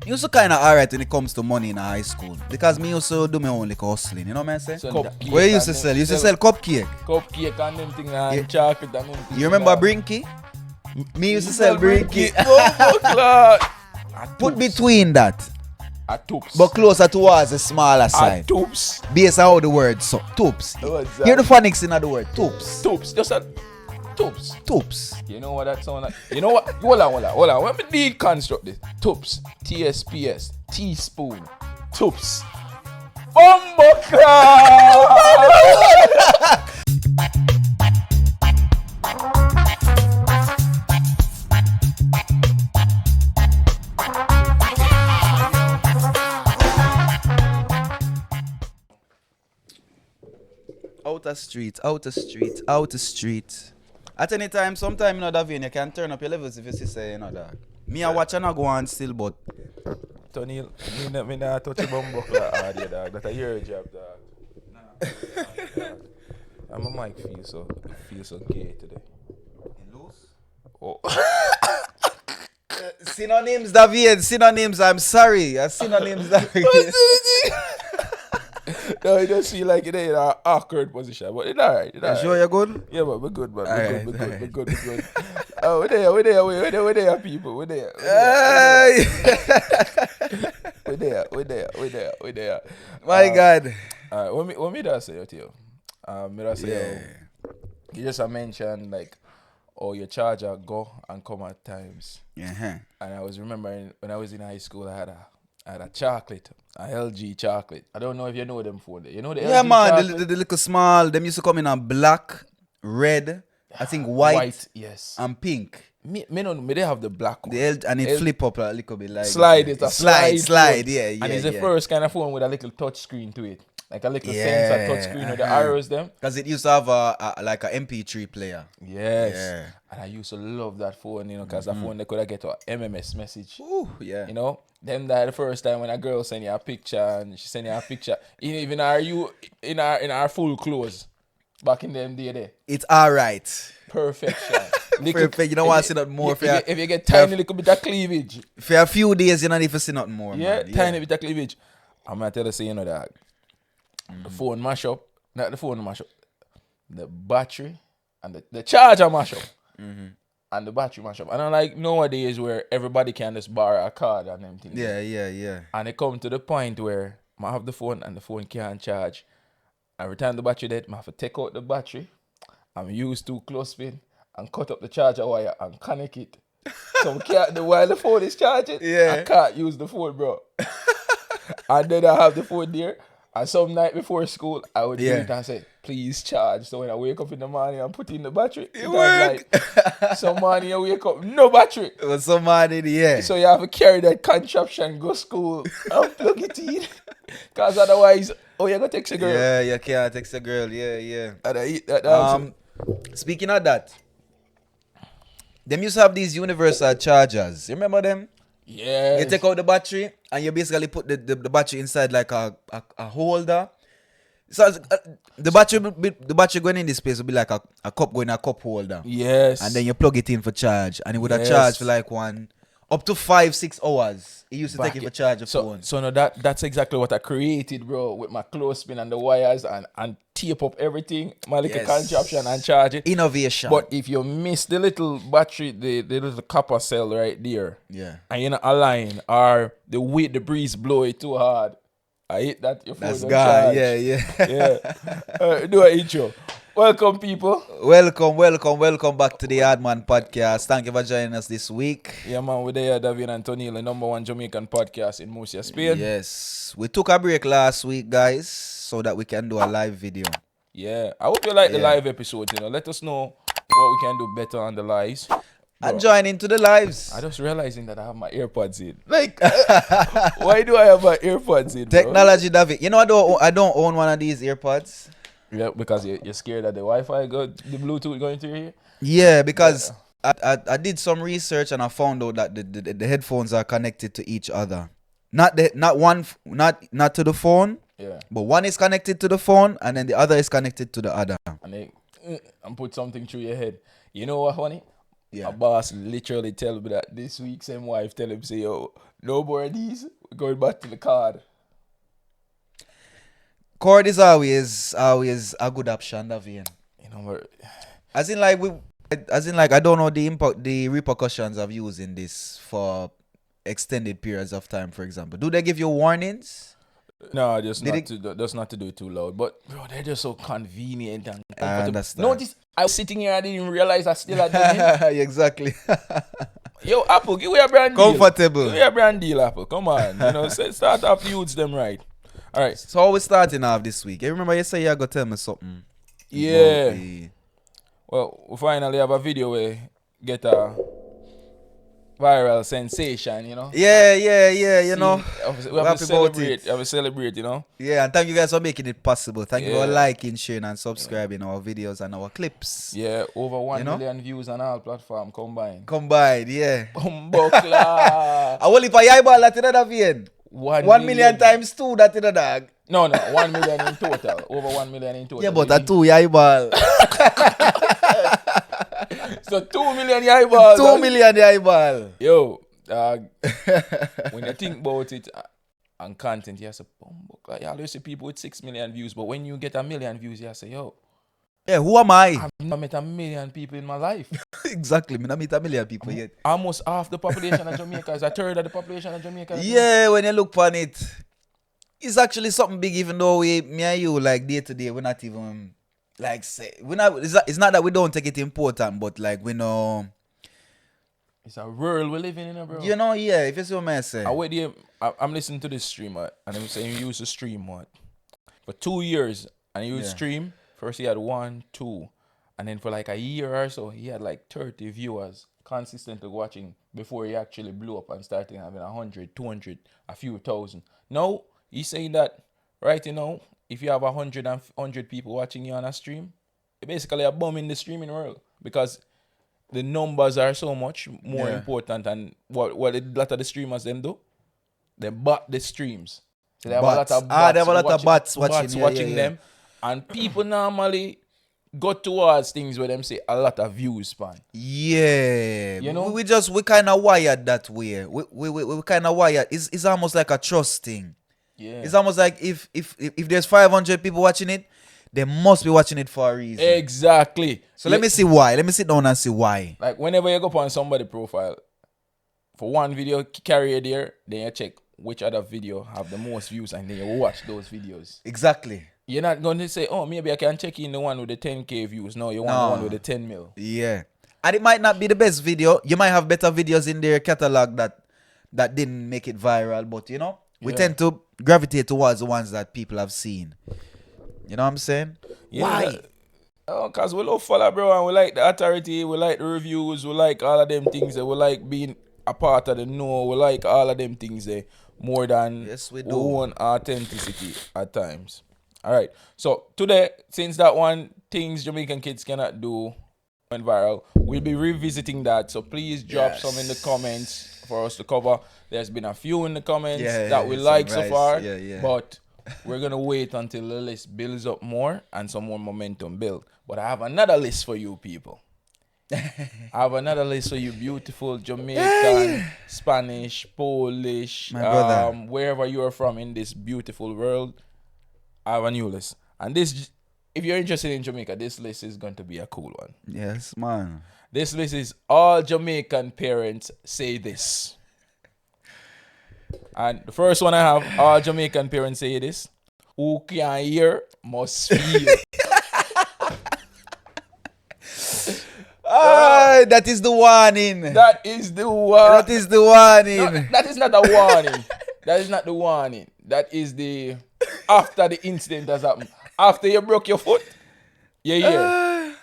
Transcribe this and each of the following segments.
Me used to kind of alright when it comes to money in high school. Because me used to do my own like hustling. You know what I'm saying? Where you used to sell? You used to sell cupcake. Cupcake and them things and chocolate and them things. You remember Brinky? Me used to sell Brinky. Put between that. A toops. But closer towards the smaller side. A toops. Based on how the word so. Toops. Hear the phonics in the word. Toops. Toops. Just a toops. Toops. You know what that sound like? You know what? Hold on. When we deconstruct this. Toops. TSPS. Teaspoon. Toops. Outer street. At any time, sometime, you know, Davin, you can turn up your levels if you see, say, you know, that. Me, I watch and I go on still, but... Tony, me not touch a bumbuckle hard here, dog. That's a your job, dog. Nah. And my mic feels so gay today. Loose? Oh. Synonyms, David. Synonyms, I'm sorry. Synonyms, David. No, it does feel like it ain't an awkward position, but it's alright. You sure you're good? Yeah, but we're good, man. We're good. Oh, we're there, people. We're there. We're there. My God. Alright, what me that say to you? Me that say, you just mentioned like, oh, your charger go and come at times. Uh-huh. And I was remembering when I was in high school, I had a chocolate, a LG chocolate. I don't know if you know them for you know the yeah, LG man, chocolate? the little small, them used to come in a black, red, I think white yes, and pink. Me they have the black one. And it flip up a little bit like slide. It's a slide, yeah. And it's the first kind of phone with a little touch screen to it. Like a little sensor touch screen with the arrows them. Because it used to have like a MP3 player. Yes. Yeah. And I used to love that phone, you know, because that phone they could get a MMS message. Ooh, yeah. You know? Then that the first time when a girl send you a picture and she send you a picture, even in our full clothes back in them day there. It's alright. Perfection. Perfect. You don't want to see nothing more. If you get tiny little bit of cleavage. For a few days, you don't need to see nothing more. Yeah, man. tiny bit of cleavage. I'm going to tell you, say, you know that the phone mash up, not the phone mash up, the battery and the charger mash up. And the battery mash up. And unlike nowadays where everybody can just borrow a card and them things. Yeah. And it come to the point where I have the phone and the phone can't charge. Every time the battery dead, I have to take out the battery and use two clothespin and cut up the charger wire and connect it. So while the phone is charging, I can't use the phone, bro. And then I have the phone there. And some night before school, I would do it and say, please charge. So when I wake up in the morning and put in the battery, it like, some morning you wake up, no battery. It was some morning, yeah. So you have to carry that contraption, go school, and plug it in. Because otherwise, you're going to text a girl. Yeah, you can't text a girl, yeah. And I eat that. Speaking of that, them used to have these universal chargers. You remember them? Yeah. You take out the battery and you basically put the battery inside like a holder. So the battery going in this space will be like a cup going in a cup holder. Yes. And then you plug it in for charge. And it would have charged for like up to 5-6 hours. It used to take it for charge of phone. So no, that's exactly what I created, bro, with my clothespin and the wires and tape up everything, my little contraption and charge it. Innovation. But if you miss the little battery, the little copper cell right there, and you're not aligned, or the breeze blow it too hard, I hit that your phone. That's God, yeah. Do an intro. Welcome, people. Welcome back to the Hardman Podcast. Thank you for joining us this week. Yeah, man, we're there, David and Tony, the number one Jamaican podcast in Murcia, Spain. Yes. We took a break last week, guys, so that we can do a live video. Yeah. I hope you like the live episode, you know. Let us know what we can do better on the lives. And join into the lives. I just realizing that I have my AirPods in. Like, why do I have my AirPods in, bro? Technology, David. You know, I don't own one of these AirPods. Yeah, because you're scared that the Wi-Fi the Bluetooth going through here? Yeah, because I did some research and I found out that the headphones are connected to each other. Not to the phone. Yeah. But one is connected to the phone and then the other is connected to the other. And put something through your head. You know what, honey? Yeah. My boss literally tell me that this week, same wife tell him, say, yo, No more of these. We're going back to the card. Chord is always a good option, Davian. You know, but As in like I don't know the repercussions of using this for extended periods of time, for example. Do they give you warnings? no, just not to do it too loud. But bro, they're just so convenient and I comfortable. understand. Notice I was sitting here, I didn't even realize I still had them in. Exactly. Yo, Apple, give me a brand deal. Comfortable. Give me a brand deal, Apple. Come on. You know, start off use them right. All right. So how we starting off this week? You remember you say you're gonna tell me something? Yeah. about the- Well, we finally have a video where get a viral sensation, you know. Yeah, you know. We have happy to about celebrate. it. We have to celebrate, you know. Yeah, and thank you guys for making it possible. Thank you for Yeah. liking, sharing, and subscribing our videos and our clips. Yeah, over 1 You know? million views on all platforms combined. Combined, yeah. Bumbleclaw. I will if I eyeball that in a vein. 1 1 million times 2 that in a dog. No, 1 million in total. Over 1 million in total. Yeah, but a 2 eyeball. So 2 million eyeballs. 2 million eyeball. Yo, when you think about it and content, you say, you always see people with 6 million views, but when you get 1 million views, you say, yo, Yeah, who am I? I've never met 1 million people in my life. Exactly. Me not meet 1 million people yet. Almost half the population of Jamaica is a third of the population of Jamaica. Yeah, when you look on it, it's actually something big. Even though me and you like day to day, we're not even like say we're not. It's not that we don't take it important, but like we know, It's a world we're living in, bro. you know. Yeah, if you see what I say. I'm listening to this streamer, and I'm saying you used to stream what for 2 years, and he would stream. First he had 1, 2, and then for like a year or so, he had like 30 viewers consistently watching before he actually blew up and started having 100, 200, a few thousand. Now he's saying that right, you know, if you have 100 people watching you on a stream, you're basically a bum in the streaming world because the numbers are so much more important. And what a lot of the streamers them do, they bot the streams. So they have a lot of bots. They have a lot of bots watching them. And people normally go towards things where them say a lot of views span. Yeah, You know? we kind of wired that way. We kind of wired. It's almost like a trust thing. Yeah. It's almost like if there's 500 people watching it, they must be watching it for a reason. Exactly. So let me see why. Let me sit down and see why. Like whenever you go on somebody's profile, for one video, carry it there, then you check which other video have the most views and then you watch those videos. Exactly. You're not going to say, oh, maybe I can check in the one with the 10K views. No, you want the one with the 10 mil. Yeah. And it might not be the best video. You might have better videos in their catalog that didn't make it viral. But, you know, we tend to gravitate towards the ones that people have seen. You know what I'm saying? Yeah. Why? Oh, because we love follow, bro, and we like the authority, we like the reviews, we like all of them things. We like being a part of the know, we like all of them things more than Yes, we do. our own authenticity at times. All right. So today, since that one things Jamaican kids cannot do went viral, we'll be revisiting that. So please drop some in the comments for us to cover. There's been a few in the comments that we like so far, but we're gonna wait until the list builds up more and some more momentum build. But I have another list for you people. I have another list for you beautiful Jamaican, Spanish, Polish, wherever you are from in this beautiful world. I have a new list. And this, if you're interested in Jamaica, this list is going to be a cool one. Yes, man. This list is all Jamaican parents say this. And the first one I have, all Jamaican parents say this. Who can hear must feel. That is the warning. That is the one. That is the warning. No, that is not a warning. That is not the warning. That is the after the incident has happened. After you broke your foot, you hear.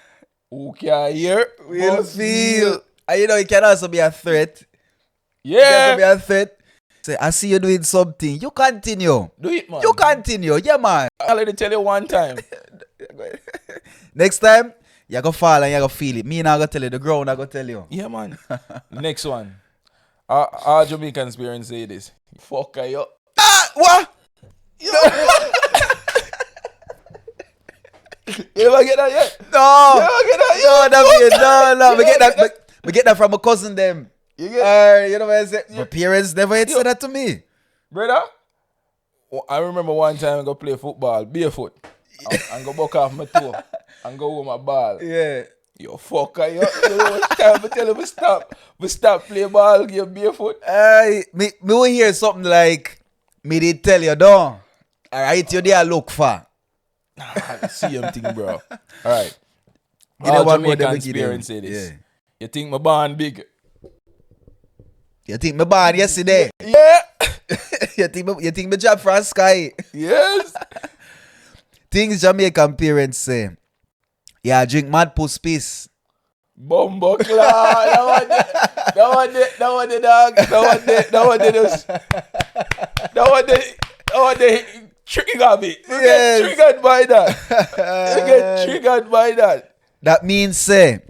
Who can hear Will feel. And you know, it can also be a threat. It can Yeah. also be a threat. Say, I see you doing something. You continue. Do it, man. You continue. Yeah, man. I already tell you one time. Next time, you go fall and you go feel it. Me not gonna tell you. The ground I go tell you. Yeah, man. Next one. Our Jamaicans parents say this. Fuck you. What? You ever get that yet? No. You ever get that No, yet? David, no. We get that from a cousin them. You get you know what I'm saying? My parents never had said that to me. brother? I remember one time I go play football barefoot and go buck off my toe and go with my ball. Yeah. Yo, fucker, you know what time I tell him stop. We stop play ball, get barefoot. Me will hear something like, me did tell you, don't. Alright, you there look for. Same thing, bro. Alright. You know All one more Jamaicans them parents say this. Yeah. You think my band big? You think me born yesterday? Yeah. you think me job from sky? Yes. Things Jamaican parents say. Yeah, drink mad puss piss. Bumbo claw. That one the dog. That one the trigger me. You Yes. get triggered by that. You get triggered by that. That means say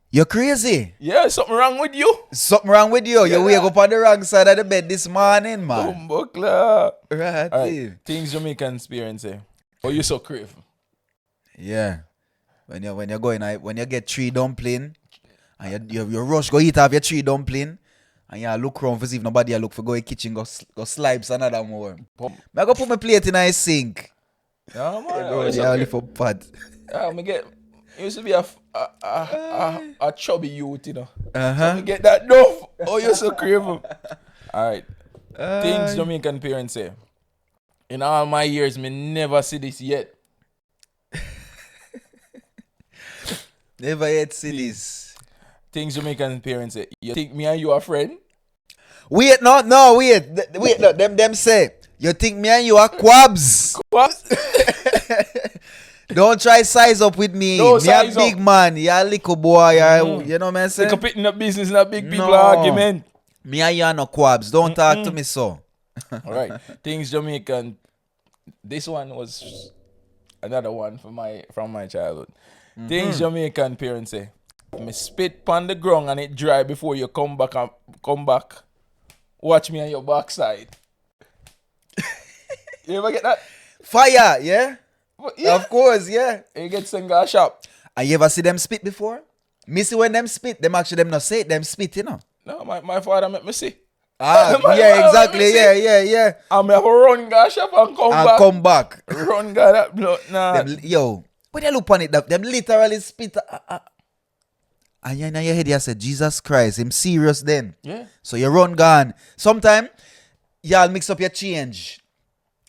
you're crazy. Yeah, something wrong with you. Something wrong with you. You wake up on the wrong side of the bed this morning, man. Bumbo claw. Right. Alright. Things Jamaican experience say. Oh, you so crave. Yeah. When you're going out, when you get 3 dumpling and you rush go eat off your 3 dumpling and you look around for see if nobody you look for go in kitchen go slipes another more. I go put my plate in a sink. Yeah, man. Oh, yeah, only for pot. Yeah, me get. Used to be a chubby youth, you know. Uh-huh. So me get that enough. Oh, you're so crave. Alright. Things Jamaican parents say. In all my years, me never see this yet. Never yet see this. Things Jamaican parents say. You think me and you are friend? Wait, wait, no, them say, you think me and you are quabs? What? Don't try size up with me. No, Me a size big up. man, you a little boy, you know what I'm saying? Like a pit in a business in a big people No. argument. Me and you are no quabs. Don't talk to me so. Alright. Things Jamaican. This one was another one from my childhood. Things Jamaican parents say. Me spit on the ground and it dry before you come back. Watch me on your backside. You ever get that? Fire, yeah? Yeah. Of course, yeah. You get singer shop. And you ever see them spit before? Me see when them spit, them actually them not say it, them spit, you know. No, my father make me see. Ah, My yeah, father exactly, make me see. yeah. I'm have a run go shop and come back. Run go that blood. Nah. Yo, when you look on it, them literally spit. And you in your head, you say, Jesus Christ, him serious then. Yeah. So you run gone. Sometime, y'all mix up your change.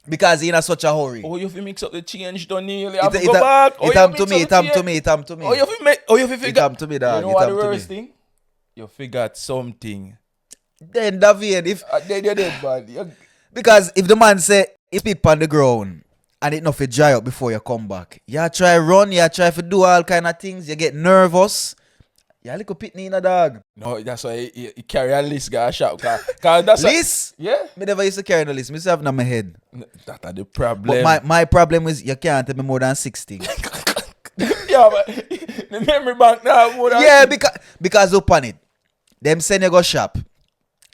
Because you're in such a hurry. Oh, you have to mix up the change, don't you? You have to go back. It happened to me. Oh, you have to figure. It happened to me, dog. You know what the worst thing? You figured something. Then, David, if... They did, bad. Because if the man say, it's spit on the ground, and it not fit dry up before you come back, you try run, you try to do all kind of things, you get nervous, you little pitney in a dog. No, that's why you carry a list, guy, shop. Cause that's list? Yeah. Me never used to carry no list. Me used to have it in my head. That's the problem. But my problem is, you can't tell me more than 16. Yeah, but the memory bank now more than... Yeah, because upon it, them say you go shop,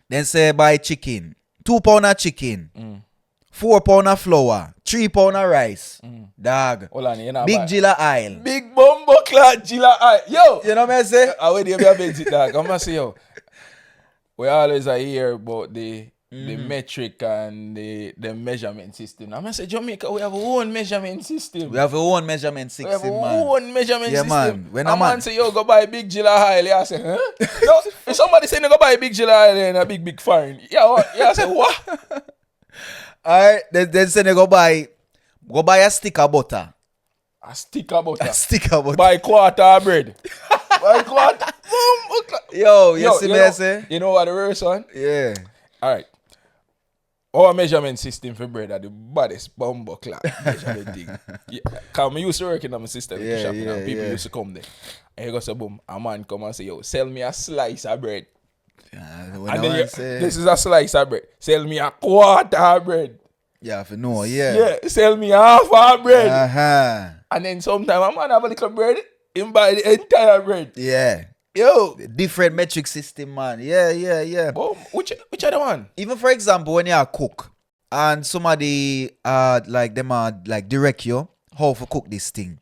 then say buy chicken, 2 pound of chicken, 4 pound of flour, 3 pound of rice. Dog. Hold on, you know Big Gila aisle. Big bumbo clad Gila aisle. Yo! You know what I say? I wait there be a basic dog. I'm gonna say yo. We always hear about the metric and the measurement system. I'm gonna say Jamaica, we have our own measurement system. We have our own measurement system, We have our man. own measurement Yeah, system. man. When a man say, yo, go buy Big Gila aisle. You say, huh? No, if somebody say, no, go buy Big Gila aisle and a big foreign. Yeah, what? Yeah, I say, what? Alright, then say they go buy a stick of butter. A stick of butter. A stick of butter. Buy quarter of bread. Buy quarter. Yo, you see me I say? You know what the worst one? Yeah. Alright. Our measurement system for bread are the baddest bumbo clap measurement thing. Yeah. Cause I used to work in my sister shop and people used to come there. And you go say boom, a man come and say, yo, sell me a slice of bread. And then this is a slice of bread. Sell me a quarter of bread. Yeah, if you know, yeah. Yeah, sell me half of bread. Uh-huh. And then sometime a man have a little bread, him buy the entire bread. Yeah. Yo. Different metric system, man. Yeah. Boom. Which other one? Even for example, when you are cook and somebody direct you how to cook this thing.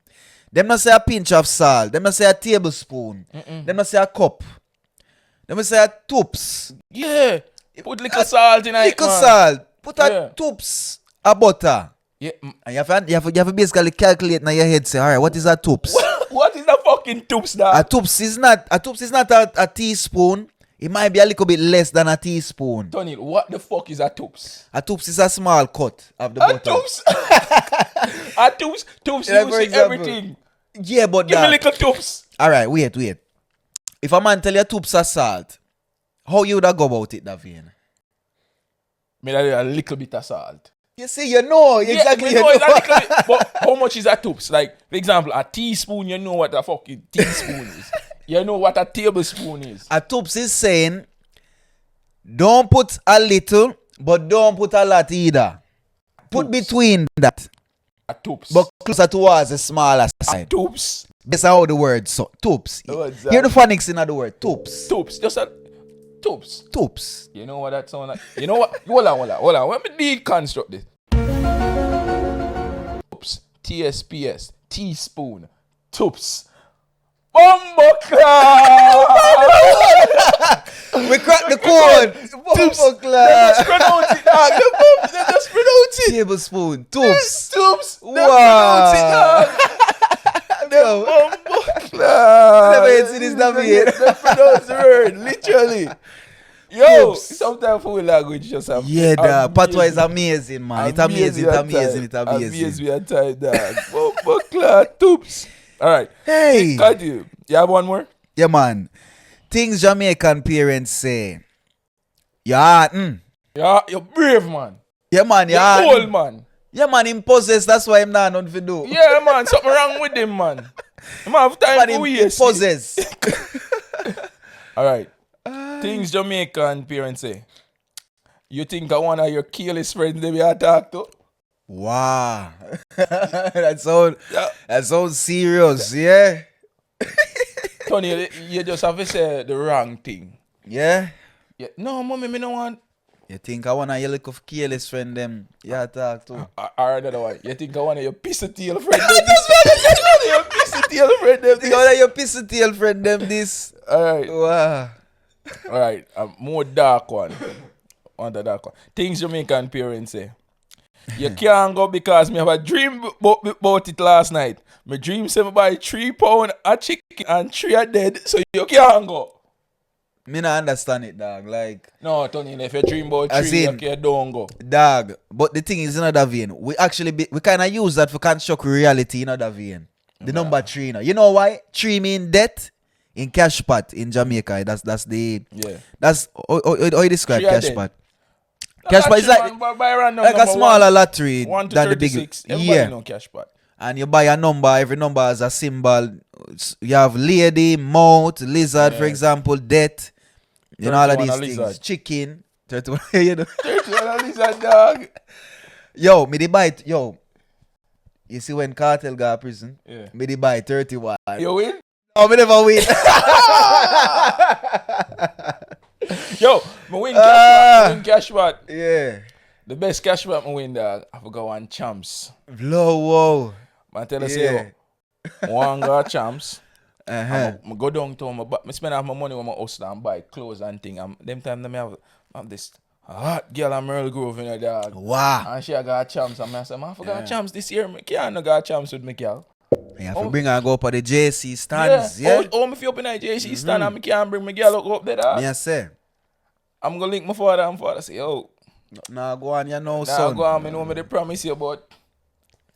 Them not say a pinch of salt. Them not say a tablespoon. Them not say a cup. Let me say a toops. Yeah. Put little salt in it, Little man. salt. Put a Yeah. toops. A butter. Yeah. And you have to basically calculate in your head. Say, all right, what is a toops? What is the fucking tubes, dog? A toops is not a teaspoon. It might be a little bit less than a teaspoon. Tony, what the fuck is a tubes? A toops is a small cut of the A butter. tubes? A tubes? Tubes, Yeah, you for see example. everything. Yeah, but Give me that. little tubes. All right, wait. If a man tell you toops are salt, how you would go about it, Davian? Me a little bit of salt. You see, you know exactly. Yeah, me know it's a little bit, but how much is a tubes? Like, for example, a teaspoon, you know what a fucking teaspoon is. You know what a tablespoon is. A toops is saying, don't put a little, but don't put a lot either. Put Toops. between that, A tubes. but closer towards the smaller a side. tubes. That's how the word so toops. What's Hear that? the phonics in the word toops. Tubes. Just a tubes. Toops. You know what that sound like? You know what? Hold on. Let me deconstruct this. Tubes. TSPS. Teaspoon. Tubes. Bumbleclad! We cracked the code. Bumbleclad. Just pronounce it, dog. They just pronounce it. Tablespoon. Toops. Tubes. They Wow. pronounce it, dog. Yo, Bumbleclad. never yet seen this, David. They pronounce the word, literally. Yo, Tubes. sometimes food language just have Yeah, the patois is amazing, man. It's amazing. Amaze me at time, dog. Bumbleclad. Tubes. All right. Hey. Continue. You have one more? Yeah, man. Things Jamaican parents say. Yeah, Yeah, you're brave, man. yeah, man. You're Yeah, old, man. yeah, man. Him possessed. That's why him not nothing to do. Yeah, man. Something wrong with him, man. Him have time man, for him waste. possessed. All right. Things Jamaican parents say. You think I one of your careless friends they be attacked to? Wow. that sounds serious. Yeah. Tony, you just have to say the wrong thing. Yeah. Yeah. No, mommy, me no want. You think I wanna your little careless friend them? Yeah, talk to. Or another one. You think I one of your pissy tail friends them this? Your pissy tail friend them Think I wanna your pissy tail friend them this? All right. Wow. All right. A more dark one. On the dark one. Things Jamaican parents say. You can't go because me have a dream about it last night. My dream say me buy 3 pound a chicken and 3 are dead, so you can't go. Me not understand it, dog. Like, No, Tony, if you dream about As 3, in- you don't go. dog. But the thing is, in another vein, we kind of use that for construct reality in another vein. The number 3, you know why? 3 mean death in cash pot in Jamaica. That's the Yeah. that's how you describe Three are cash dead. pot. Cash pot is like a smaller lottery 1 to than the big. 36. Everybody Yeah. know cash pot. And you buy a number, every number has a symbol. You have lady, mouth, lizard, for Yeah. example, death. You know all of 31 these a things. lizard. Chicken. 31, you know. 31 lizard, dog. Yo, me the buy yo. You see when Cartel got prison? Yeah. Me the buy 31. You win? Oh, me never win. Yo, me win cash pot. Me win cash pot. Yeah. The best cash pot me win, dog. I forgot one champs. Low, whoa. I tell you, Yeah. say, one got champs. Uh-huh. I go downtown, I spend half my money on my hustle and buy clothes and thing. And them time them have this hot girl at Merle Grove in a dog. Wow. And she got champs. And I said, man, I forgot champs this year. I can't no got champs with me, girl. You have to bring her go up at the JC stands, yeah? Oh, me feel up in the JC stand and I can't bring my girl up there, dog. Me I say. I'm going to link my father and father say, yo, Nah, go on, you know, nah, son. go on, me know me they promise you, but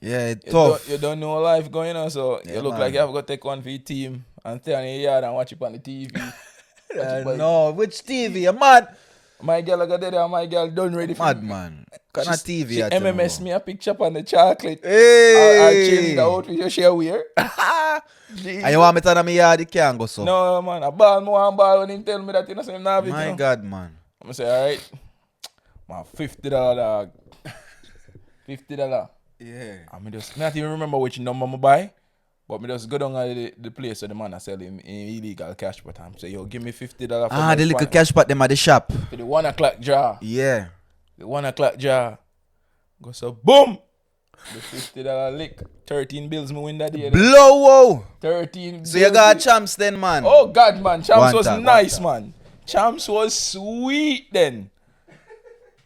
Yeah, it's you tough. don't know life going on, so Yeah, you look man. like you have got to take one for your team and stay on your yard and watch it on the TV. No, which TV? You mad? My girl got there and my girl done ready for Mad, man. Kind of TV She you tell MMS about? me a picture on the chocolate. I Hey! changed the outfit you share wear. And you want me to tell me yard, you can't go so. No, man, a ball more and ball when he tell me that you know say him not have it, My you know. God, man. I'm say, alright. Man, $50 dog. $50. Yeah. I mean just not even remember which number I buy. But me just go down at the place so the man I sell him illegal cash but I'm say, yo, give me $50 for The little cash pot them at the shop. for the 1 o'clock jar. Yeah. The 1 o'clock jar. Go so boom. The $50 lick. 13 bills me win that day. Blow, whoa. 13 So you got champs then, man. Oh God, man. Champs One was time, nice, one man. Champs was sweet then.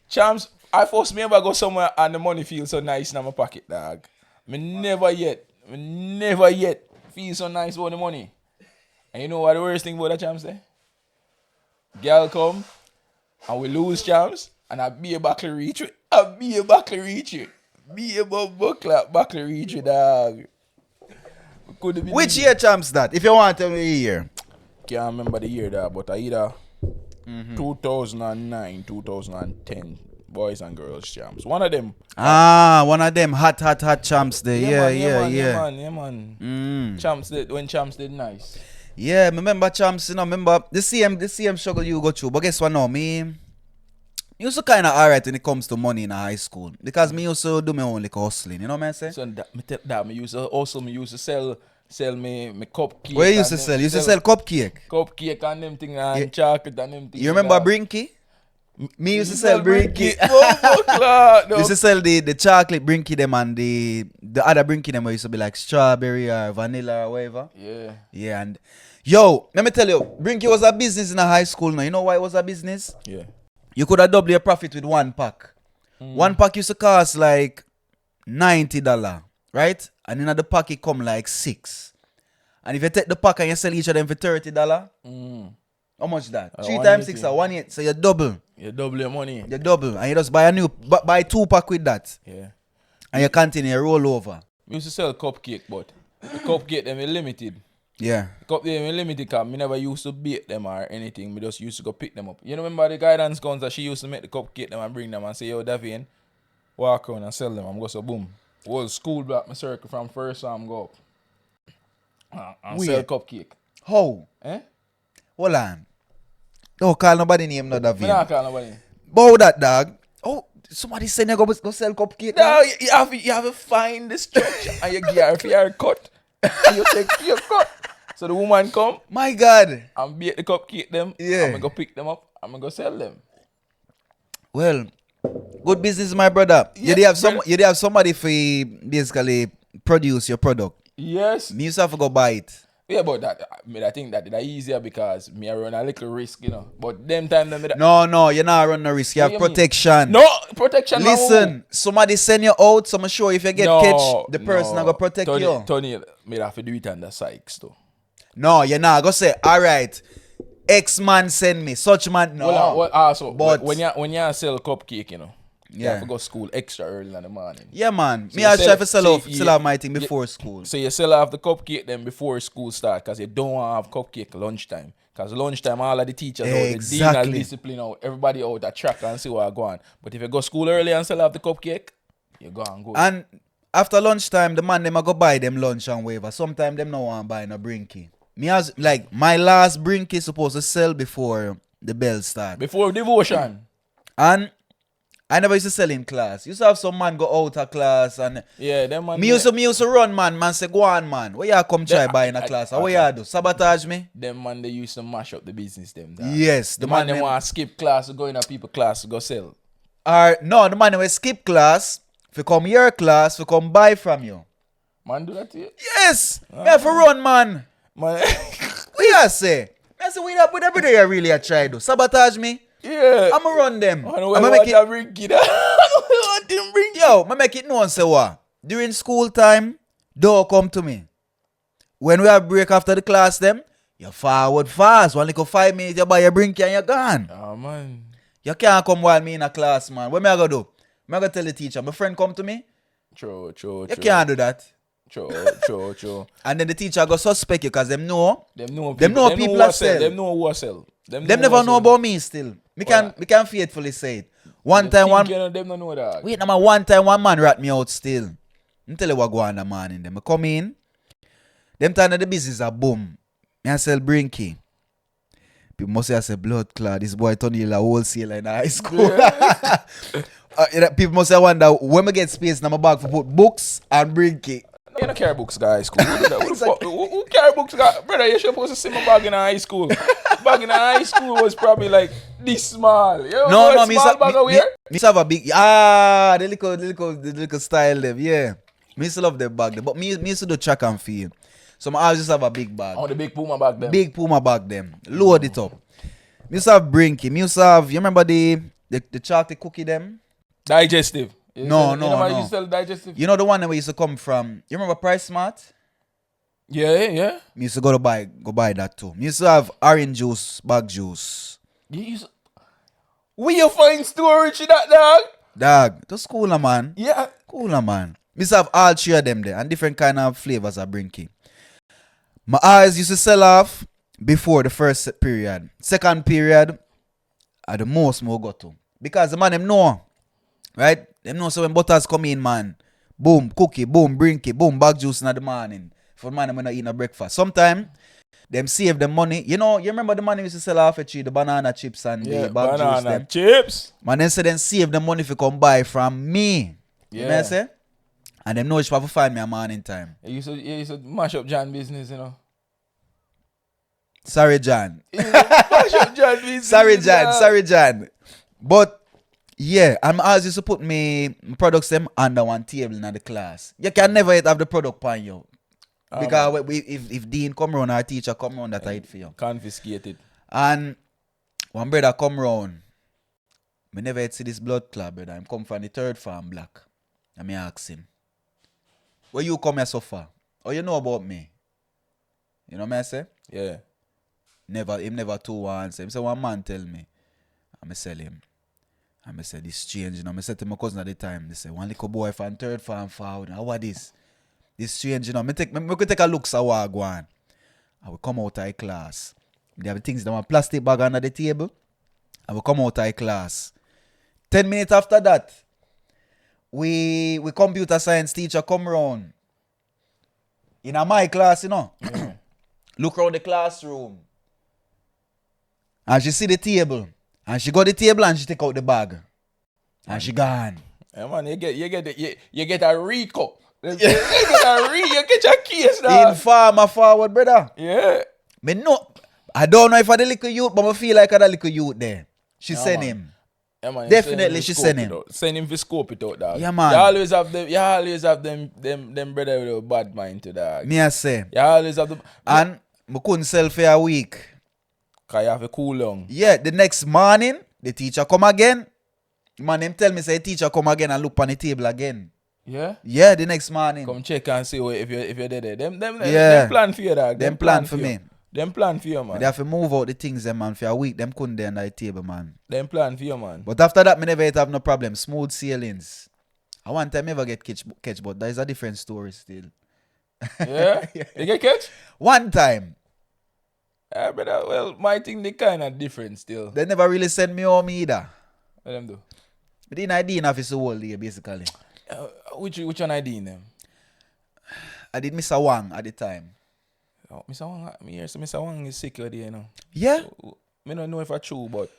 Champs, I first me ever go somewhere and the money feels so nice in my pocket, dog. Me never yet feel so nice about the money. And you know what the worst thing about the Champs there? Girl come and we lose Champs and I be a buckle reach it. Be a buckle reach it, dog. Which year Champs that? If you want to tell me the year. Can't remember the year that, but I either 2009, 2010 boys and girls Champs. One of them. One of them hot Champs there. Yeah, man. Champs did when Champs did nice. Yeah, remember Champs, remember the same struggle you go through. But guess what now? Me used to kind of alright when it comes to money in high school. Because me used to do my own like hustling, you know what I'm saying? So me used to sell me cupcake. What you used to sell? You used to sell cupcake? Cupcake and them thing and chocolate and them thing. You remember Brinky? Me used to sell Brinky. No. Used to sell the chocolate Brinky them and the other Brinky them where used to be like strawberry or vanilla or whatever. Yeah. Yeah, and yo, let me tell you, Brinky was a business in a high school now. You know why it was a business? Yeah. You could have doubled your profit with one pack. One pack used to cost like $90, right? And in the pack it come like 6. And if you take the pack and you sell each of them for $30, how much is that? 3 times 6 or 1/8. So you double. You double your money. You double. And you just buy 2 pack with that. Yeah. And you continue roll over. We used to sell cupcake, but the cupcake them were limited. Yeah. Cupcake them were limited because me never used to bake them or anything. Me just used to go pick them up. You remember the guidance guns that she used to make the cupcake them and bring them and say, yo, Davian, walk around and sell them. I'm going to say, boom. Whole school block my circle from first time go up. And sell cupcake. How? Eh? Hold on. Don't call nobody name no Davian. Me not call nobody. Bow that dog. Oh, somebody saying you go sell cupcake. No, you have to find the structure and you get her for your cut. And you take your cut. So the woman come My God. and bake the cupcake them. Yeah. I'm going to go pick them up. I'm going to go sell them. Well, good business, my brother. Yeah, you did have somebody for basically produce your product. Yes. Me used to have to go buy it. Yeah, but I think that easier because me I run a little risk, you know. But them time them No, you're not running no risk. You have What you mean? protection. No protection. Listen, somebody send you out, so I'm sure if you get catch, the person not gonna protect you. Tony, me have to do it under Sykes though. No, you're not gonna say, all right, X man send me, such man. No. But when you sell cupcake, you know, you have to go school extra early in the morning. Yeah, man. So me I try to sell off my thing before school. So you sell off the cupcake then before school start because you don't want to have cupcake lunchtime. Because lunchtime, all of the teachers out, the dean and discipline out, everybody out at track and see what go on. But if you go school early and sell off the cupcake, you go and go. And after lunchtime, the man them a go buy them lunch and whatever. Sometimes them no want buy no Brinky. Me as like my last Brinky supposed to sell before the bell start. Before devotion. And I never used to sell in class. Used to have some man go out of class and yeah, them man. me used to run, man. Man say, go on, man. Where you come try buy in a class? What you do? Sabotage me? Them man, they used to mash up the business them. Dad. Yes. The man, they want to skip class to go in a people class to go sell. No, the man will skip class, if come your class, if come buy from you. Man do that to you? Yes. You have to run, man. Man. What you say? I say, with every day I really try to sabotage me. Yeah. I'ma run them. I'ma make it bring it. I didn't bring yo, I make it known say what? During school time, don't come to me. When we have break after the class them, you forward fast. 1 little 5 minutes, you buy your drink and you're gone. Oh man. You can't come while me in a class, man. What me I gonna do? Me I gonna tell the teacher, my friend come to me? True. You can't do that. True. And then the teacher go suspect you because them know people are sell. Them know who are sell. Them never know about me still. Me can faithfully say it. Them don't know that. Wait, now one time one man rat me out still. I tell you what go on the man in them. I come in. Them time of the business are boom. Me I sell Brinky. People must say I say blood clot. This boy Tony a wholesaler in high school. People must say wonder when I get space in my bag for put books and Brinky. You don't carry books, guys. Who do that? Who carry books, guys? Brother, you're supposed to see my bag in high school. Bag in high school was probably like this small. You know, me have a big the little style them, yeah. Me used to love them bag them, but me used to do track and field. So I always just have a big bag. Oh, the big Puma bag them. Big Puma bag them. Load it up. Me used to have Brinky. Me used to have, you remember the chocolate cookie them? Digestive. No. You sell digestive? You know the one that we used to come from, you remember Price Smart? Yeah. Me used to go buy that too. Me used to have orange juice, bag juice. Where you find storage in that, dog? Dog, just cooler man. Yeah. Cooler man. Me used to have all three of them there and different kind of flavors of Brinky. My eyes used to sell off before the first period. Second period, are the most more go to. Because the man them know. Right? Them know so when butters come in, man. Boom, cookie, boom, Brinky, boom, bag juice in the morning. For the man them when I eat no breakfast. Sometimes them save the money. You know, you remember the money we used to sell off at you, the banana chips and the bag juice. Banana chips. Man, then say them save the money if you come buy from me. Yeah. You know what I say? And them know you have to find me a morning time. You used to mash up John business, you know. Sorry, John. Mash up John business. Sorry, John. But yeah, I'm always used to put me products them under one table in the class. You can never have the product on you. Because if Dean come round or a teacher come round, that I eat for you. Confiscated. And one brother come round. Me never yet see this blood clot, brother. Him come from the third farm black. And me ask him, where you come here so far? Oh, you know about me? You know what I say? Yeah. Him never two once. Him say one man tell me. I sell him. I say this strange, you know. I said to my cousin at the time, they say one little boy from third farm forward. How what this? This strange, you know. Me could take a look so I go on. I will come out of class. They have things that want plastic bag under the table. I will come out of class. 10 minutes after that, we computer science teacher come round. In my class, you know. Yeah. Look around the classroom. And she see the table. And she got the table and she take out the bag. And she gone. Yeah, man, you get a Rico. You get your case now. Informer forward, brother. Yeah. Me know. I don't know if I the little youth, but I feel like I the little youth there. She send him. Yeah, man, Definitely she send him. Send him for scope it out, dog. Yeah, man. You always have them brother with a bad mind to dog. Me I say. You always have them. And I couldn't sell for a week. Cause you have a cool long. Yeah, the next morning, the teacher come again. Man, them tell me say the teacher come again and look on the table again. Yeah? Yeah, the next morning. Come check and see if you're there. Them Yeah. plan for you, dog. Them plan for me. Them plan for you, man. They have to move out the things, them, man, for a week. Them couldn't there on the table, man. Them plan for you, man. But after that, me never yet have no problem. Smooth sailings. I one time ever get catch, but that is a different story still. Yeah? You get catch? One time. Yeah, brother. Well, my thing, they kind of different still. They never really send me home either. What them do? But then I didn't have his whole day, basically. Which one I did them? I did Mr. Wang at the time. Oh, Mr. Wang, me hear so Mr. Wang is sick already, you know. Yeah? So, me don't know if it's true, but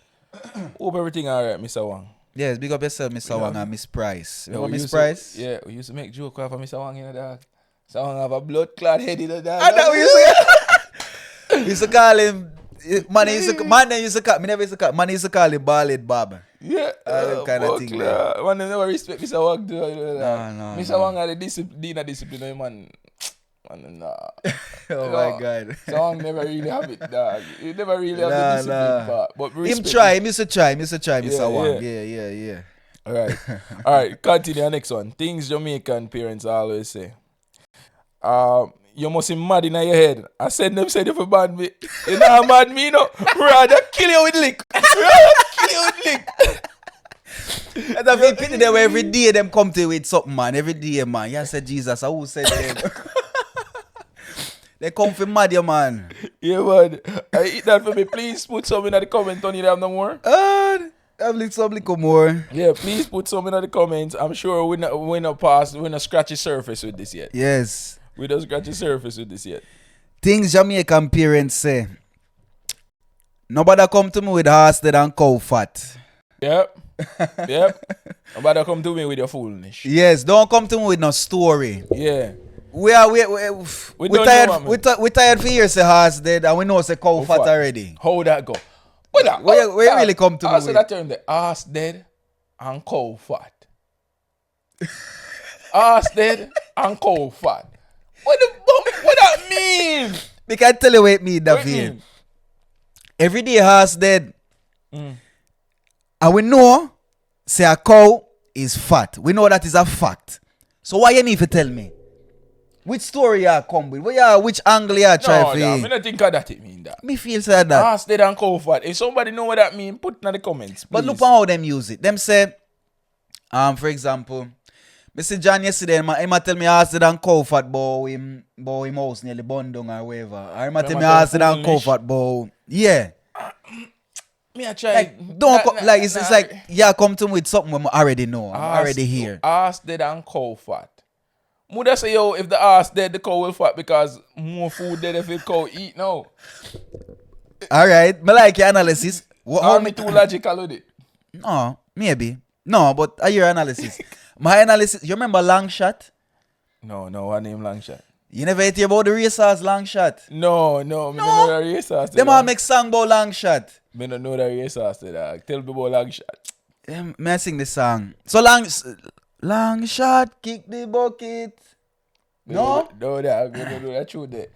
hope everything alright, Mr. Wang. Yes, big up yourself, Mr. Wang and Miss Price. Yeah, Remember Miss Price? Yeah, we used to make joke off of Mr. Wang in the dog. Mr. Wang have a blood clot head in the dog. I know we used to we used to call him man used to call him Ballad Bob. Yeah, them kind of thing. Man, they never respect Mr. Wang. No. Mr. Wang had a discipline, man. Nah. Oh my God. Mr. Wang never really have it, dog. He never really have the discipline part. But He used to try, Mr. Wang. Yeah. Alright, continue next one. Things Jamaican parents always say. You must be mad in your head. I said them said if you ban me. You know how mad me, no? Rather kill you with lick. And I feel pity them every day them come to you with something, man. Every day, man. You said Jesus, who said them? They come for mad, you man. Yeah, man. I eat that for me. Please put some in the comment on it. Have no more. Have some little more. Yeah, please put some in the comments. I'm sure we're not scratch the surface with this yet. Yes. We don't scratch the surface with this yet. Things Jamaican parents say. Nobody come to me with horse dead and cow fat. Yep. Nobody come to me with your foolishness. Yes, don't come to me with no story. Yeah. We tired for years say horse dead and we know say cow fat already. How that go? Where really come to me with? So that term the horse dead and cow fat. Horse dead and cow fat. What that mean? We can tell you what it mean, David. Every day horse dead And we know, say a cow is fat. We know that is a fact. So why you need to tell me? Which story you come with? Which angle you try No, to... I don't think of that it mean that. Me feel say that. Ass dead and cow fat. If somebody know what that mean, put it in the comments, please. But look at how them use it. Them say, for example, Mr. John yesterday, he tell me ass dead and cow fat, bow him house nearly burned down or whatever. Or he tell me ass dead and cow fat, bow. Yeah. Me I try. Like, don't come, like it's like, yeah, come to me with something I already know. I'm already here. Ass dead and cow fat. Mother say, yo, if the ass dead, the cow will fat because more food dead if the cow eat now. Alright, I like your analysis. How me too logical with it? No, maybe. No, but I your analysis. My analysis, you remember Long Shot? No, what name Long Shot? You never hear about the racers Long Shot? No, me don't know the racers. Them all make song about Long Shot. Me don't know the racers. Tell me about Long Shot. May I sing this song? So Long Shot, kick the bucket. No? No, that true there.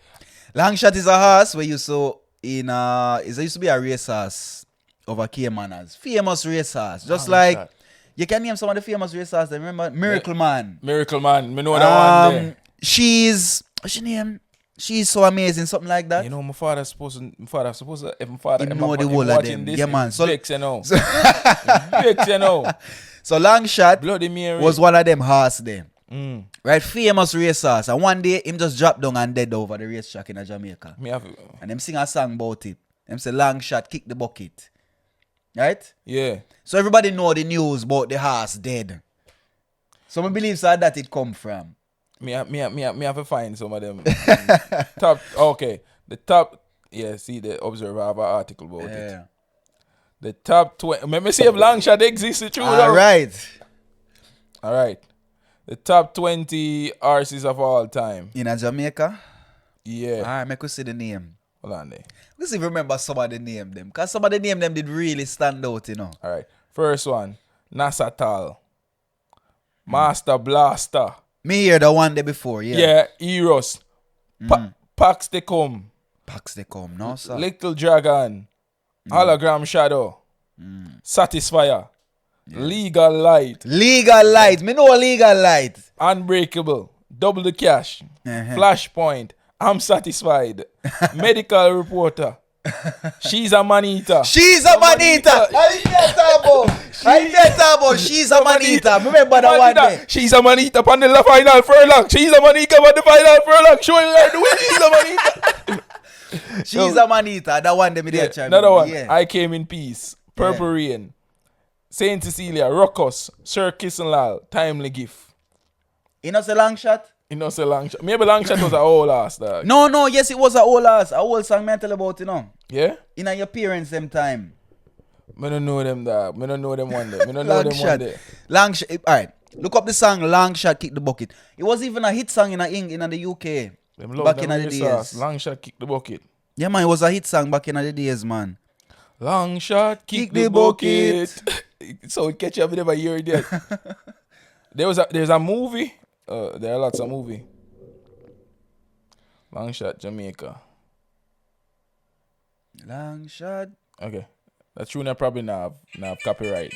Long Shot is a horse where you saw in it used to be a race horse over Caymanas. Famous race horse. Just Long like Shot. you can name some of the famous race horses. Remember Miracle Man. Miracle Man, me know that one there. She's what's she name? She's so amazing, something like that. You know, my father supposed to, if my father Him if know my- the if whole of watching them. this, Yeah, man. So- Vex, you know. Vex, you know. So Long Shot Bloody Mary. was one of them horse there. Mm. Right, famous race horse. And one day him just dropped down and dead over the racetrack in Jamaica. Me have, And them sing a song about it. Them say Long Shot, kick the bucket. Right? yeah. So everybody know the news about the horse dead. So I believe so that it come from. Me have to find some of them. Top, okay. The top, yeah, see the Observer have an article about it. Yeah. The top 20, let me see if Long Shot exists. True. All right. All right. The top 20 horses of all time. In a Jamaica? Yeah. Alright, I could see the name. Hold on there. Let's see if you remember some of the name them. Because some of the name them did really stand out, you know. All right. First one, Nasatal. Master Blaster. Me hear the one day before, yeah. Yeah, Eros. Pax they come. Packs they come, no, sir. Little Dragon. Hologram Shadow. Satisfier. Legal Light. Legal Light. Me know Legal Light. Unbreakable. Double the Cash. Uh-huh. Flashpoint. I'm Satisfied. Medical Reporter. She's a man-eater. She's a man-eater. I get about. She's a man-eater. Remember that one day. She's a man-eater on the final furlong. She's a man-eater on the final furlong. Showing her the way she's a man-eater. She's a man-eater. That one day me there. Another one. Yeah. I Came in Peace. Purple Rain. Saint Cecilia. Ruckus. Sir Kissenlal. Timely Gift. You know, it's a Long Shot? You know, say Long Shot. Maybe Long Shot was a whole ass, dog. No, yes, it was a whole ass. A whole song me tell about, you know. Yeah? In your parents them time. Me don't know them, dog. Me don't know them one day. Me don't know Long them Shot. one day. Long Shot. Alright. Look up the song Long Shot, Kick the Bucket. It was even a hit song in the UK. Them love back them in the race days. ass. Long Shot Kick the Bucket. Yeah, man, it was a hit song back in the days, man. Long Shot Kick the Bucket. So it catch you up never hear it yet. There's a movie. There are lots of movie. Long Shot Jamaica. Long Shot. Okay. That tune I probably not have copyright.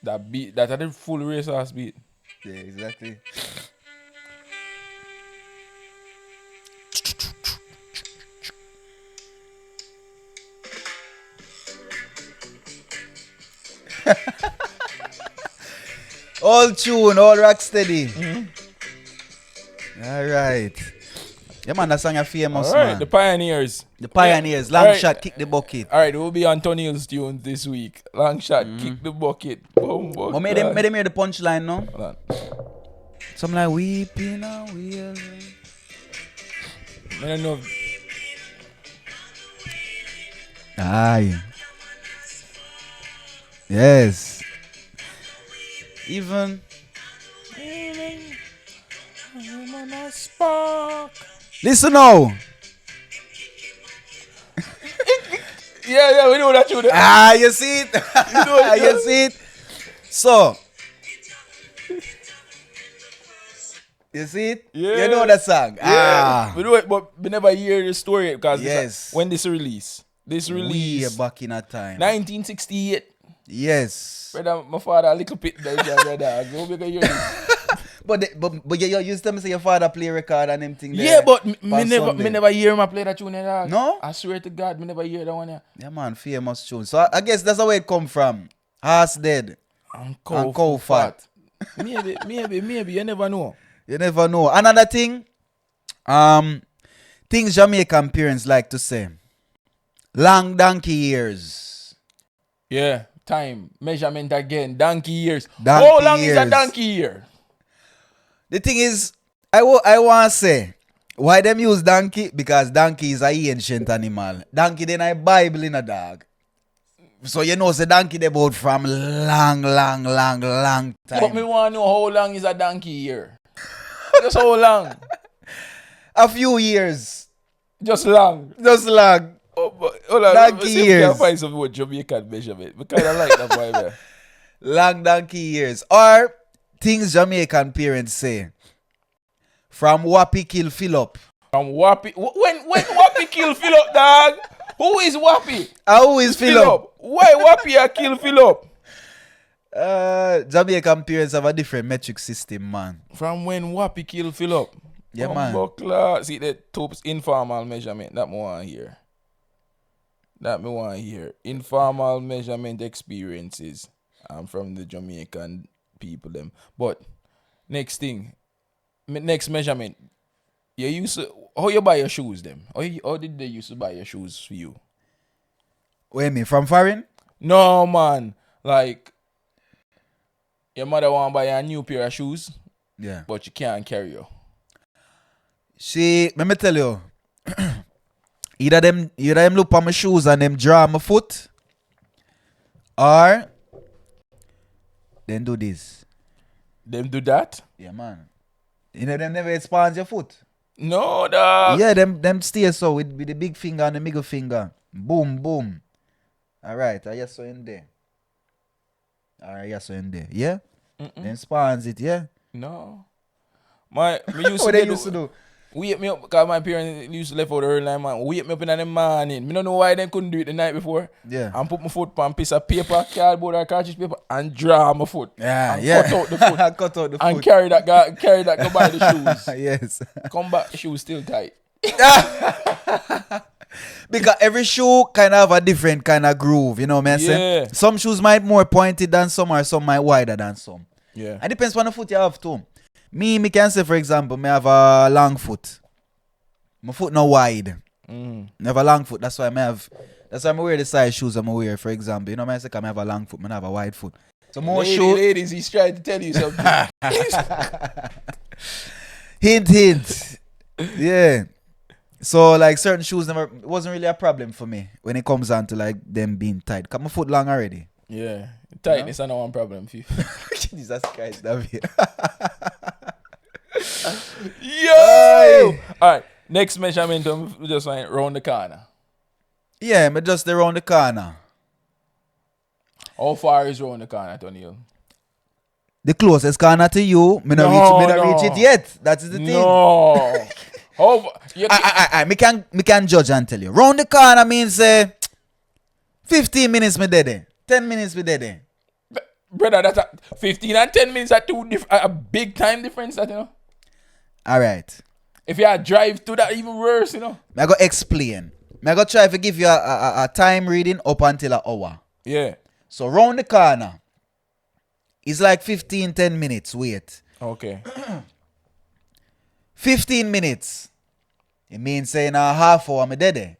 That beat, that had a full race ass beat. Yeah, exactly. All tune, all rock steady. All right. Yeah, man, that song is famous, All right, man. the Pioneers. The Pioneers, Long Shot, Kick the Bucket. All right, we'll be on Tony's tunes this week. Long Shot, Kick the Bucket. Boom, boom. But made them hear the punchline, no? Hold on. Something like weeping and wailing. I don't know. Aye. Yes. Even. Listen now. Yeah, we know that tune. Ah, you see it? You see it? So. You see it? Yeah. You know that song? Yeah, Ah. we know it, but we never hear the story because Yes. when this release, This Way release back in a time. 1968. Yes. Brother, my father a little bit brother. Go make a hear this. But you used to say your father play record and them thing there. Yeah, but me on Sunday. never hear him play that tune dog. No? I swear to God, me never hear that one. Yeah. Yeah, man, famous tune. So I guess that's where it come from. Horse dead. And cow fat. Maybe, you never know. You never know. Another thing, things Jamaican parents like to say. Long donkey years. Yeah, time, measurement again, donkey years. Donkey How long is a years. donkey year? The thing is, I want to say, why them use donkey? Because donkey is a ancient animal. Donkey then I Bible in a dog. So you know, say donkey they both from long time. But me want to know how long is a donkey year. Just how long? A few years. Just long. Just long. Oh, but, hold on, Donkey see if we years. can find some more Jamaican measurement. We kind of like that vibe. Long donkey years. Or things Jamaican parents say. From Wappy kill Philip. From Wappy. When Wappy kill Philip, dog? Who is Wappy? Who is Philip? Why Wappy a kill Philip? Jamaican parents have a different metric system, man. From when Wappy kill Philip? Yeah, man. Buckler. See that Tope's informal measurement. That me want here. Informal measurement experiences from the Jamaican people them. But next thing, next measurement. You used to, how you buy your shoes them? How did they used to buy your shoes for you? Wait me from foreign? No, man. Like, your mother want to buy a new pair of shoes, Yeah. but you can't carry you. Let me tell you. either them look on my shoes and them draw my foot, or then do this. Them do that? Yeah, man. You know them never expand your foot. No, dog. Yeah, them stay so with the big finger and the middle finger. Boom, boom. Alright, I just saw in there. Alright, yes, so in there. Yeah? Then spawns it, yeah? No. Me used What to they used to do? wake me up, because my parents used to left out early, man. Wake me up in the morning. Me don't know why they couldn't do it the night before. Yeah. And put my foot on a piece of paper, cardboard or cartridge paper, and draw my foot. Yeah, and yeah. cut out the foot. Cut out the And foot. carry that go buy the shoes. Yes. Come back, the shoes still tight. Because every shoe kind of have a different kind of groove, you know what I'm saying? Yeah. Some shoes might more pointed than some, or some might wider than some. Yeah. It depends on the foot you have too. Me can say, for example, me have a long foot. My foot not wide. I have a long foot. That's why I wear the size shoes I wear, for example. You know what I'm saying? I have a long foot, I have a wide foot. So more shoes. Ladies, he's trying to tell you something. Hint. Yeah. So like certain shoes it wasn't really a problem for me when it comes down to like them being tight. Cause my foot long already. Yeah. Tightness is not one problem for you. Jesus Christ, David. Yo! Alright. Next measurement, we just went round the corner. Yeah, but just around the corner. How far is round the corner, Tony? The closest corner to you, me not reach it yet. That is the thing. No. Me can judge and tell you. Round the corner means 15 minutes me dead. 10 minutes me dead. Brother, that's 15 and 10 minutes are a big time difference, that, you know. Alright. If you drive to that, even worse, you know. I go explain. I go try to give you a time reading up until an hour. Yeah. So round the corner, it's like 10 minutes wait. Okay. 15 minutes. It means saying a half hour me dead.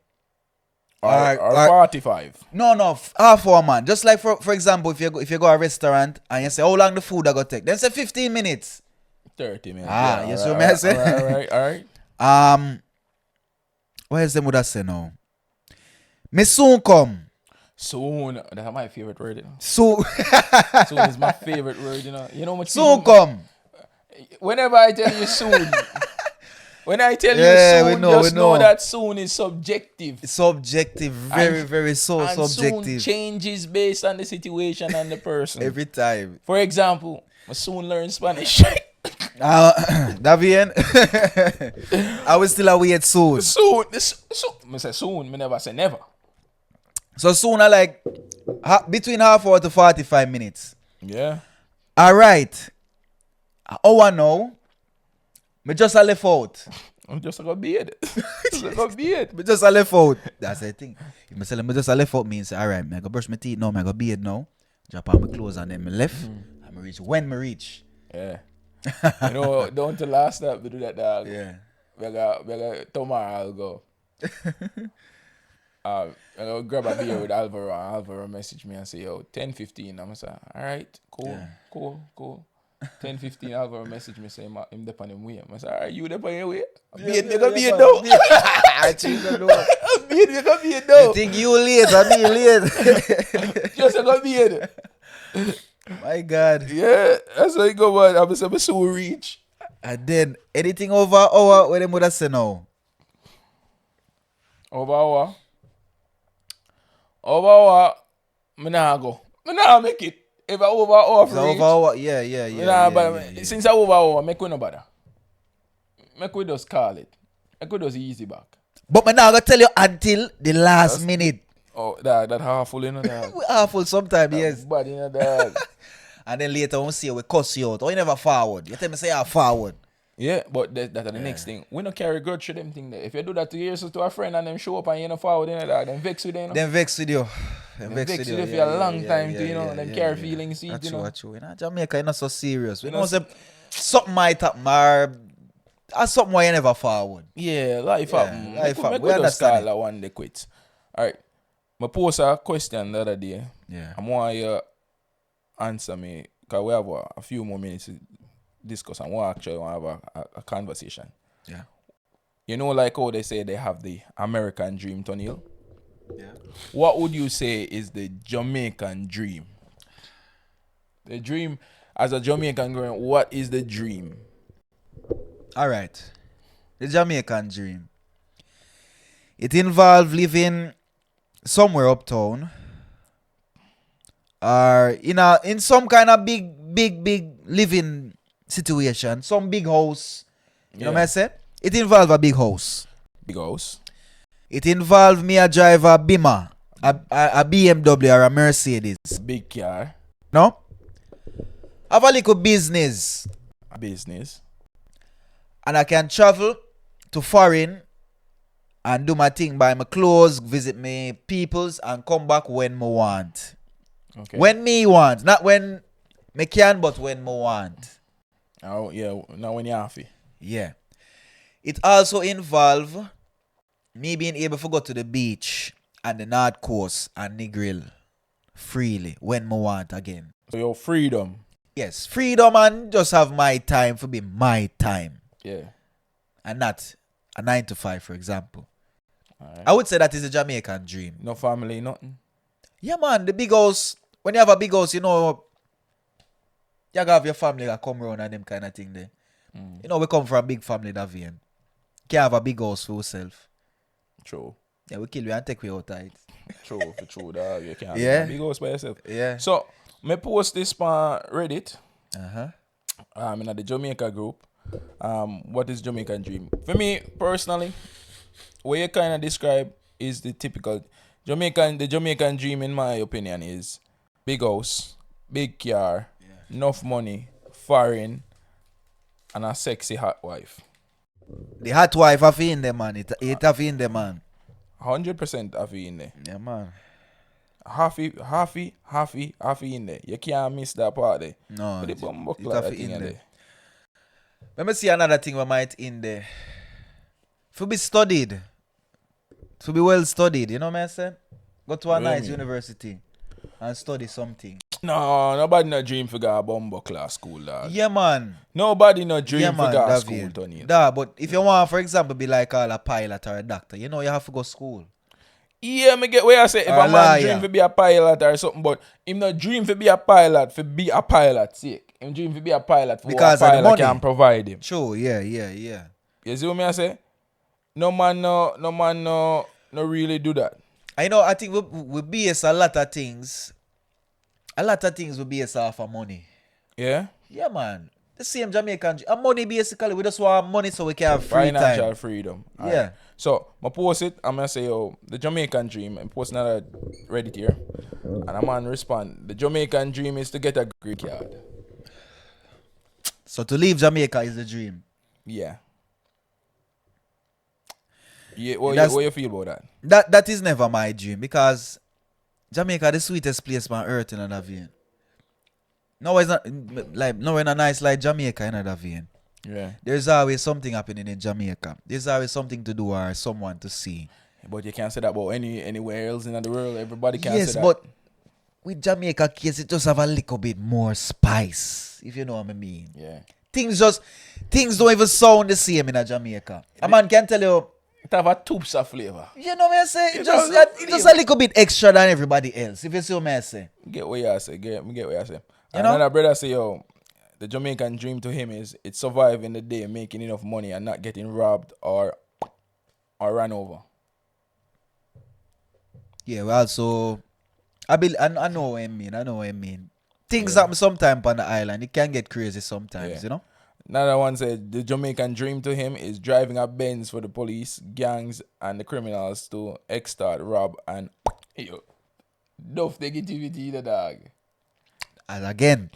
Or 45. No, half hour, man. Just like for example, if you go to a restaurant and you say how long the food I go take, then say 15 minutes. 30 minutes. Ah, you see what I say? Alright. What else them would I say now? Me soon come. Soon. That's my favorite word, you know. Soon Soon is my favorite word, you know. You know what soon come. Whenever I tell you soon, when I tell Yeah, you soon, just know that soon is subjective. It's subjective, very so And subjective. soon changes based on the situation and the person. Every time. For example, I soon learn Spanish. Davian, I will still await soon. Soon. I say soon, I never say never. So sooner like between half hour to 45 minutes. Yeah. All right. Hour now. Me just a left out. I'm just gonna be it. Just gonna be it. Me just a left out. That's the thing. If me say me just a left out means all right, me I go brush my teeth now, me I go beard now. Drop on my clothes and then me left. And me reach when me reach. Yeah. You know, don't the last step we do that, dog. Yeah. We got tomorrow I'll go. I'll grab a beer with Alvaro. And Alvaro message me and say, yo, 10:15. I'm say, all right, cool. 10:15, Alvaro message me saying him dep on him way. I say, all right, you dep on your way? Beard, you gonna be it though. I think I know. Beard, you gonna be it though. You think you late, I me late. Just gonna be it. My God. Yeah, that's how you go, man. I'm so reach. And then anything over hour, what them would have say now? Over hour, me nah go. Me nah make it. If I over hour for reach. Over hour, yeah. Since I over hour, make we no bother. Make we just call it. Make we just easy back. But me now gonna tell you until the last minute. Oh, that half full, you know, that. We awful sometimes, yes. But you know, that. And then later we see we cuss you out. Or you never forward. You tell me say you forward. Yeah, but that's the next thing. We don't carry grudge to them thing there. If you do that to yourself to a friend and them show up and you not forward, you know that, then vex with them. You know? Then vex with you. Then vex with you for a long time to, you know, them carry feelings, you know. That's true. You know, Jamaica is not so serious. We know say something might happen or something why you never forward. Yeah, life happen. Life happen. Make We we just understand call it. that one day quit. Alright. I posed a question the other day. Yeah. I want you to answer me because we have a few more minutes to discuss and we actually want to have a conversation. Yeah. You know, like how they say they have the American Dream tunnel? Yeah. What would you say is the Jamaican Dream? The dream, as a Jamaican girl, what is the dream? All right. The Jamaican dream. It involves living somewhere uptown or in some kind of big living situation, some big house. You know what I say? It involves a big house. Big house. It involves me a drive a Beamer, a BMW or a Mercedes. Big car. No? Have a little business. A business. And I can travel to foreign and do my thing, buy my clothes, visit me peoples, and come back when me want. Okay. When me want. Not when me can, but when me want. Oh, yeah. Now when you're happy. Yeah. It also involve me being able to go to the beach and the North Coast and the grill freely when me want again. So your freedom. Yes. Freedom and just have my time for be my time. Yeah. And not a 9 to 5, for example. Alright. I would say that is a Jamaican dream. No family, nothing. Yeah, man. The big house. When you have a big house, you know, you have your family that come around and them kind of thing there. You know, we come from a big family that vein. Can't have a big house for yourself. True. Yeah, we kill you and take you out of it. True, for true. Dog. You can't Yeah. have a big house by yourself. Yeah. So, me post this on Reddit. Uh-huh. In the Jamaica group. What is Jamaican Dream? For me, personally, what you kind of describe is the typical the Jamaican Dream, in my opinion, is big house, big car, enough money, foreign, and a sexy hot wife. The hot wife have in there, man. It have in there, man. 100% have in there. Yeah, man. Half in there. You can't miss that part there. No, But the it bumbuckler have that in thing in there. there. Let me see another thing we might in there. To be studied. To be well studied, you know what I'm saying? Go to a What do you nice mean? university and study something. No, nobody no dream for go a bumbuckler school, dog. Yeah, man. Nobody no dream Yeah, for man. go a That school, vein. Tony. Da, but if you want, for example, be like a pilot or a doctor, you know you have to go school. Yeah, me get where I say if Or a a man liar. dream to be a pilot or something, but him not dream to be a pilot for be a pilot sake. Him dream to be a pilot for Because of what the a pilot money. can provide him. True, yeah. You see what me I say? No man no really do that. I know, I think we base a lot of things. A lot of things we base off of money. Yeah? Yeah, man. The same Jamaican dream. And money basically. We just want money so we can have free Financial time. freedom. Yeah. Alright. So, I post it. I'm going to say, the Jamaican dream. I'm posting another Reddit here. And I'm going to respond. The Jamaican dream is to get a green card. So to leave Jamaica is the dream. Yeah. Yeah, what you feel about that? That is never my dream because Jamaica the sweetest place on earth in another vein. No, it's not like nowhere in a nice like Jamaica in another vein. Yeah. There's always something happening in Jamaica. There's always something to do or someone to see. But you can't say that about anywhere else in the world. Everybody can Yes, say that. but with Jamaica case, it just have a little bit more spice, if you know what I mean. Yeah. Things don't even sound the same in a Jamaica. A man can tell you, It have a tubes of flavor. you know what I say? It It just, does it just a little bit extra than everybody else, if you see what I say. Get what you say. Get what you say. You know? Another brother say, the Jamaican dream to him is it's surviving the day, making enough money and not getting robbed or run over. Yeah, well, so I know what I mean. Things happen sometime on the island. It can get crazy sometimes, Yeah. you know? Another one said the Jamaican dream to him is driving a Benz for the police, gangs, and the criminals to extort, rob, and enough negativity, the dog. And again,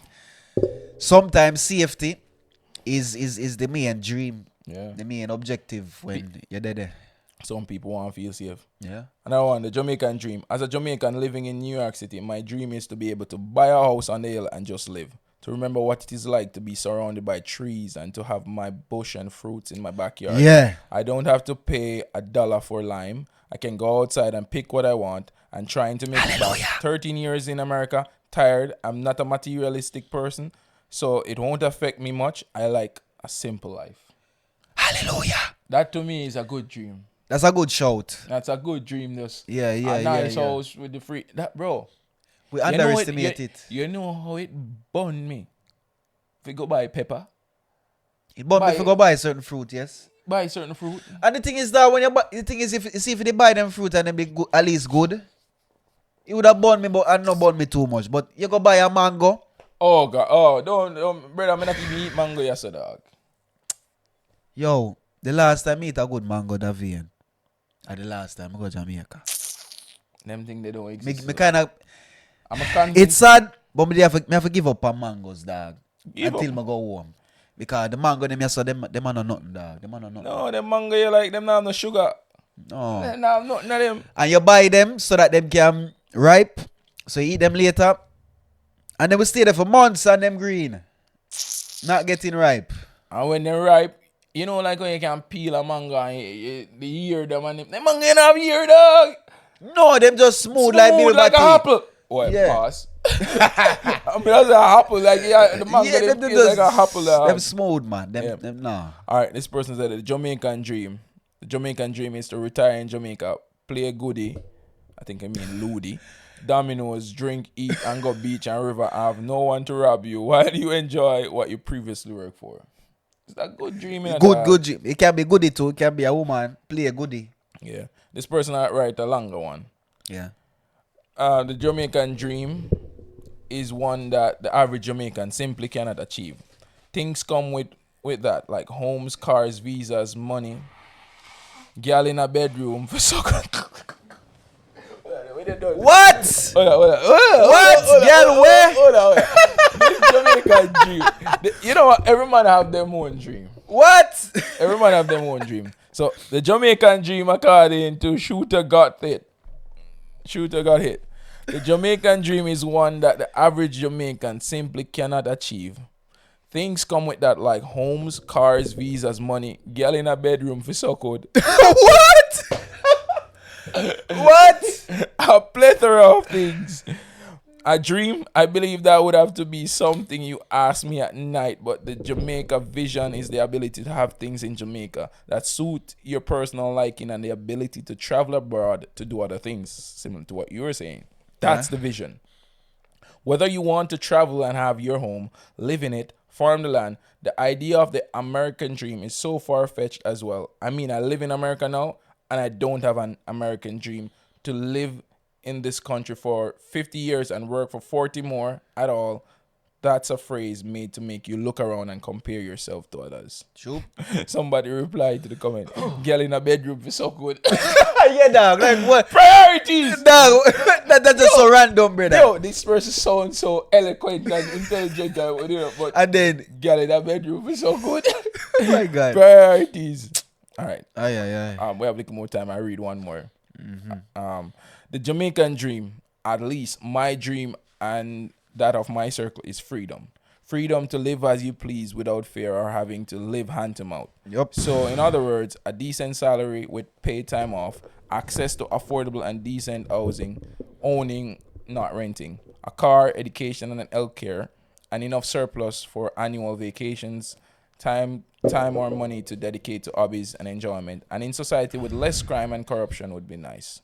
sometimes safety is the main dream, Yeah. the main objective when you're there. Some people want to feel safe. Yeah. Another one, the Jamaican dream. As a Jamaican living in New York City, my dream is to be able to buy a house on the hill and just live. To remember what it is like to be surrounded by trees and to have my bush and fruits in my backyard. Yeah. I don't have to pay $1 for lime. I can go outside and pick what I want and trying to make it back. 13 years in America, tired. I'm not a materialistic person, so it won't affect me much. I like a simple life. Hallelujah. That to me is a good dream. That's a good shout. That's a good dream. Just Yeah. a nice house with the free. That bro. We underestimate it. You know how it burned me. If you go buy pepper, But if you go buy certain fruit, yes. buy certain fruit. And the thing is that when you buy, the thing is if they buy them fruit and them be good, at least good, it would have burned me, but not burned me too much. But you go buy a mango. Oh God! Oh, don't brother, I'm not even eat mango yesterday, dog. Yo, the last time I eat a good mango, Davian. And the last time I go to Jamaica. Them thing they don't exist. Me kind of. I'm a convinced. It's sad, but me have to give up on mangoes, dog. Give until up. I go home. Because the mango them so them are not nothing, dog. Them are not nothing. No, them mango you like them not have no sugar. No. Them not have nothing of them. And you buy them so that them can ripe. So you eat them later. And they will stay there for months and them green. Not getting ripe. And when they're ripe, you know, like when you can peel a mango and the ear them and them mango you don't have ear, dog. No, them just smooth like Smooth like baby an apple. Oh, Yeah. pass. I mean, that's an apple. Like, yeah, the mango Yeah, them feel like an apple. them smooth, man. Them, Yeah. them nah. All right, this person said the Jamaican dream. The Jamaican dream is to retire in Jamaica, play goodie. I think I mean Ludi. Dominoes, drink, eat, and go beach and river. Have no one to rob you while you enjoy what you previously worked for. It's a good dream. Good dream. It can be goodie too. It can be a woman. Play a goodie. Yeah. This person write a longer one. Yeah. The Jamaican dream is one that the average Jamaican simply cannot achieve. Things come with that, like homes, cars, visas, money. Girl in a bedroom for soccer. What? Hold on. What? Girl, where? Hold on. This Jamaican dream. You know what? Every man have their own dream. What? Every man have their own dream. So the Jamaican dream, according to Shooter got hit. The Jamaican dream is one that the average Jamaican simply cannot achieve. Things come with that, like homes, cars, visas, money, girl in a bedroom for so good. What? What? A plethora of things. A dream, I believe that would have to be something you ask me at night, but the Jamaica vision is the ability to have things in Jamaica that suit your personal liking and the ability to travel abroad to do other things, similar to what you were saying. That's the vision. Whether you want to travel and have your home, live in it, farm the land, the idea of the American dream is so far-fetched as well. I mean, I live in America now, and I don't have an American dream to live in this country for 50 years and work for 40 more at all. that's a phrase made to make you look around and compare yourself to others. True. Somebody replied to the comment, girl in a bedroom is so good. Yeah, dog. Like what? Priorities! Dog, that's just so random, brother. Yo, this person sounds so eloquent and intelligent, but And then, girl in a bedroom is so good. oh my God. Priorities. All right. Aye, aye, aye. We have a little more time. I read one more. The Jamaican dream, at least my dream and that of my circle, is freedom. Freedom to live as you please without fear or having to live hand to mouth. Yup. So, in other words, a decent salary with paid time off, access to affordable and decent housing, owning, not renting, a car, education, and healthcare, and enough surplus for annual vacations, time or money to dedicate to hobbies and enjoyment, and in society with less crime and corruption would be nice.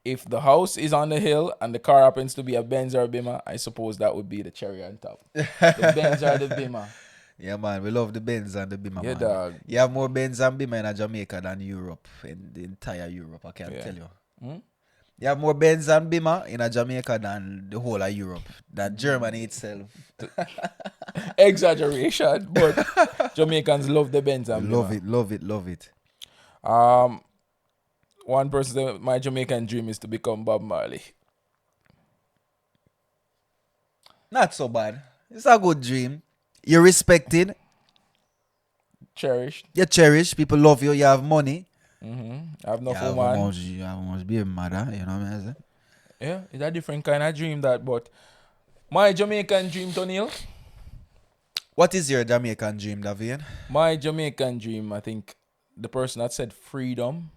If the house is on the hill and the car happens to be a Benz or a Beamer, I suppose that would be the cherry on top. The Benz or the Beamer. Yeah, man. We love the Benz and the Beamer, Yeah, man. dog. You have more Benz and Beamer in Jamaica than Europe, in the entire Europe, I can tell you. You have more Benz and Beamer in Jamaica than the whole of Europe, than Germany itself. Exaggeration, but Jamaicans love the Benz and Love Beamer. it, love it, love it. One person said, my Jamaican dream is to become Bob Marley. Not so bad. It's a good dream. You're respected. Cherished. You're cherished. People love you. You have money. I have no You have woman. you have much be a mother. You know what I'm saying? Yeah, it's a different kind of dream that, but my Jamaican dream, Tonil. What is your Jamaican dream, Davian? My Jamaican dream, I think the person that said freedom,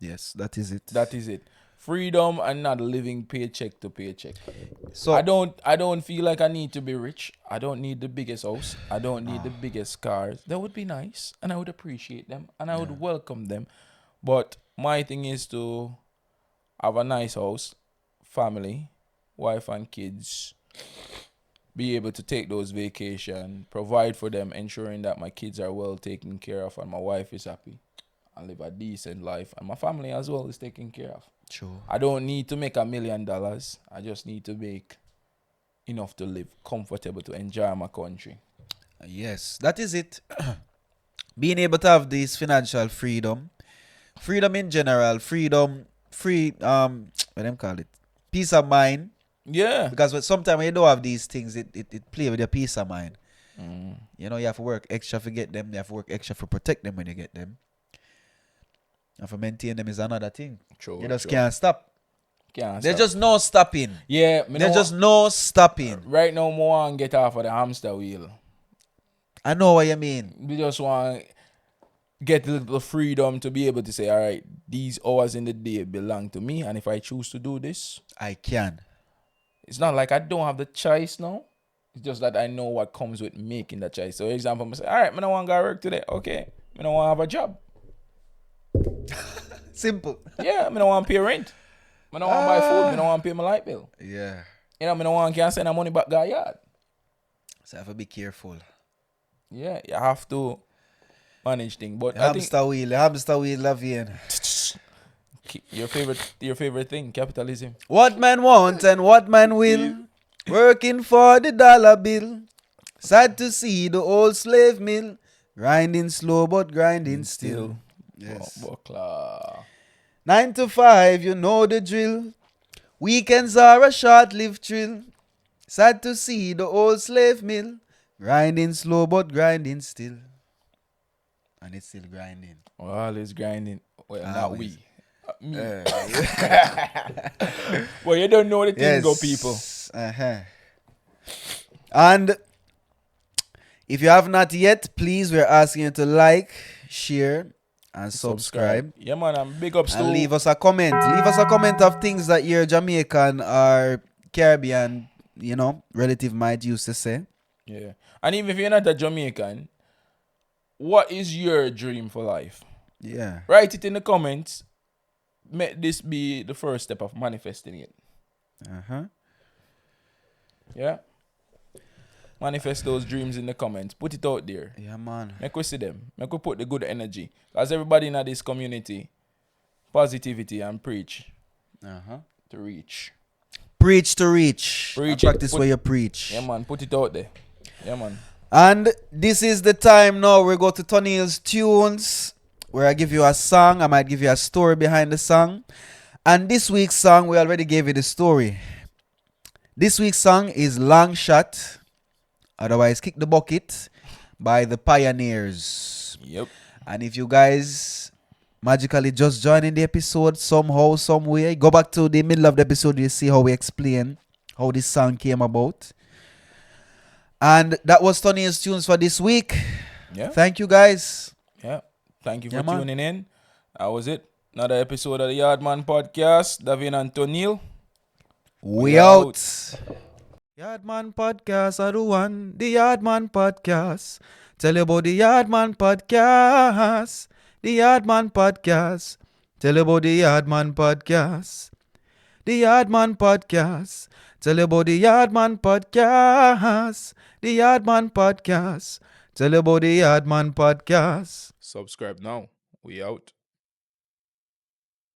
Yes, that is it. that is it. Freedom and not living paycheck to paycheck. So I don't feel like I need to be rich. I don't need the biggest house. I don't need the biggest cars. That would be nice and I would appreciate them and I would welcome them. But my thing is to have a nice house, family, wife and kids, be able to take those vacations, provide for them, ensuring that my kids are well taken care of and my wife is happy and live a decent life and my family as well is taken care of. True. I don't need to make $1 million. I just need to make enough to live comfortable to enjoy my country. Yes, that is it. Being able to have this financial freedom in general, free what them call it? Peace of mind. Yeah. Because sometimes when you don't have these things, it play with your peace of mind. You know, you have to work extra to get them. You have to work extra to protect them when you get them. And for maintain them is another thing. True. You just can't stop. Can't There's stop. just no stopping. Yeah. There's just no stopping. Right now, I want to get off of the hamster wheel. I know what you mean. We just want to get the freedom to be able to say, all right, these hours in the day belong to me. And if I choose to do this, I can. it's not like I don't have the choice now. It's just that I know what comes with making the choice. So, for example, I say, all right, I don't want to go to work today. Okay. I don't want to have a job. Simple. Yeah, I don't want to pay rent. I don't want to buy food. I don't want to pay my light bill. Yeah. You know, I don't want to send the money back to yard. So I have to be careful. Yeah, you have to manage things. But The I think hamster wheel, Lavian. your favorite thing, capitalism. What man want and what man will. Working for the dollar bill. Sad to see the old slave mill. Grinding slow but grinding still. Yes. Buckler. 9 to 5, you know the drill. Weekends are a short-lived thrill. Sad to see the old slave mill. Grinding slow but grinding still. And it's still grinding. Always grinding. Well, not Always. we. Me. Well, you don't know the thing, go people. Uh-huh. And if you have not yet, please, we're asking you to like, share, and subscribe. Yeah, man, and big ups to And leave us a comment. Leave us a comment of things that your Jamaican or Caribbean, relative might used to say. Yeah. And even if you're not a Jamaican, what is your dream for life? Yeah. Write it in the comments. Make this be the first step of manifesting it. Uh-huh. Yeah? Manifest those dreams in the comments. Put it out there. Yeah, man. Make we see them. Make we put the good energy. Because everybody in this community, positivity and preach Uh-huh. to reach. Preach to reach. Preach And it. practice where you preach. Yeah, man. Put it out there. Yeah, man. And this is the time now we go to Tony's Tunes, where I give you a song. I might give you a story behind the song. And this week's song, we already gave you the story. This week's song is Long Shot, otherwise Kick the Bucket, by the Pioneers. Yep. And if you guys magically just joining the episode somehow, some way, go back to the middle of the episode, you see how we explain how this song came about. And that was Tony's Tunes for this week. Yeah. Thank you guys. Yeah. Thank you for Yeah, man. tuning in. That was it. Another episode of the Yardman Podcast. Davin and Tonil. We out. Yardman Podcast are the one. The Yardman Podcast. Tell you about the Yardman Podcast. The Yardman Podcast. Tell you about the Yardman Podcast. The Yardman Podcast. Tell you about the Yardman Podcast. The Yardman Podcast. Tell you about the Yardman Podcast. Subscribe now. We out.